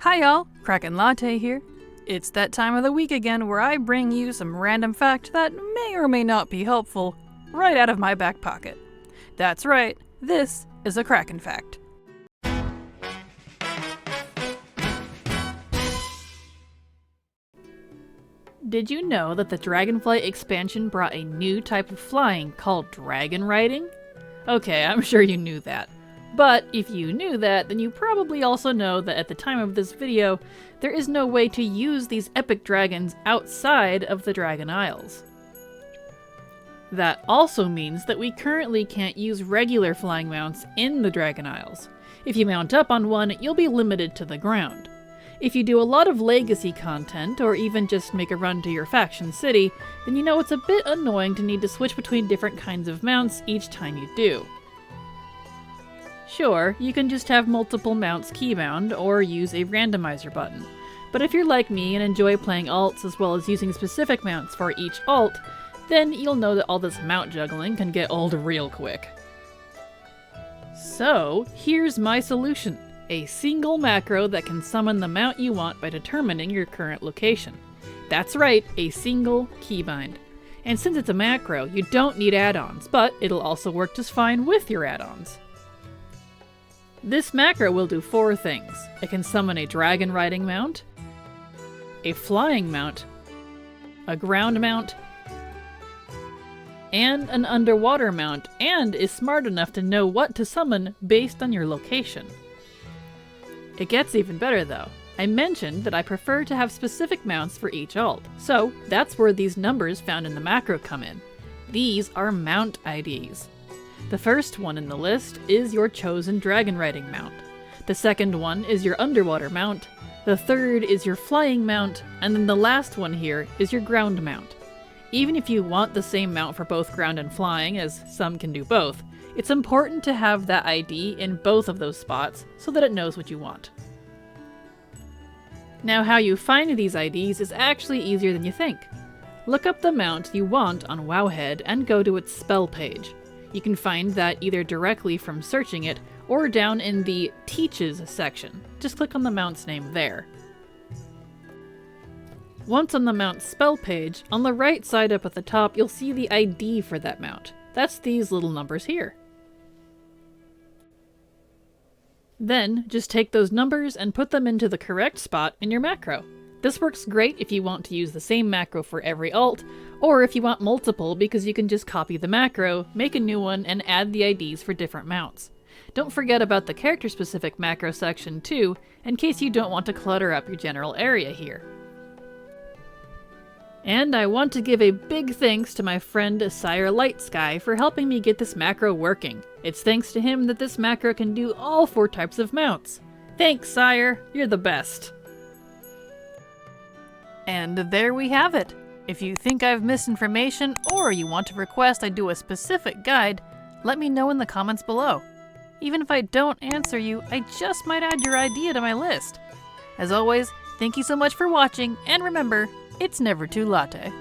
Hi y'all, Kraken Latte here. It's that time of the week again where I bring you some random fact that may or may not be helpful right out of my back pocket. That's right, this is a Kraken fact. Did you know that the Dragonflight expansion brought a new type of flying called Dragonriding? Okay, I'm sure you knew that. But if you knew that, then you probably also know that at the time of this video, there is no way to use these epic dragons outside of the Dragon Isles. That also means that we currently can't use regular flying mounts in the Dragon Isles. If you mount up on one, you'll be limited to the ground. If you do a lot of legacy content, or even just make a run to your faction city, then you know it's a bit annoying to need to switch between different kinds of mounts each time you do. Sure, you can just have multiple mounts keybound, or use a randomizer button. But if you're like me and enjoy playing alts as well as using specific mounts for each alt, then you'll know that all this mount juggling can get old real quick. So, here's my solution. A single macro that can summon the mount you want by determining your current location. That's right, a single keybind. And since it's a macro, you don't need add-ons, but it'll also work just fine with your add-ons. This macro will do 4 things. It can summon a Dragonriding mount, a flying mount, a ground mount, and an underwater mount, and is smart enough to know what to summon based on your location. It gets even better though. I mentioned that I prefer to have specific mounts for each alt, so that's where these numbers found in the macro come in. These are mount IDs. The first one in the list is your chosen Dragonriding mount. The second one is your underwater mount. The third is your flying mount, and then the last one here is your ground mount. Even if you want the same mount for both ground and flying, as some can do both, it's important to have that ID in both of those spots so that it knows what you want. Now, how you find these IDs is actually easier than you think. Look up the mount you want on Wowhead and go to its spell page. You can find that either directly from searching it or down in the Teaches section. Just click on the mount's name there. Once on the mount spell page, on the right side up at the top you'll see the ID for that mount. That's these little numbers here. Then, just take those numbers and put them into the correct spot in your macro. This works great if you want to use the same macro for every alt, or if you want multiple because you can just copy the macro, make a new one, and add the IDs for different mounts. Don't forget about the character-specific macro section too, in case you don't want to clutter up your general area here. And I want to give a big thanks to my friend Sire Lightsky for helping me get this macro working. It's thanks to him that this macro can do all 4 types of mounts. Thanks, Sire, you're the best. And there we have it. If you think I've missed information or you want to request I do a specific guide, let me know in the comments below. Even if I don't answer you, I just might add your idea to my list. As always, thank you so much for watching, and remember, it's never too latte.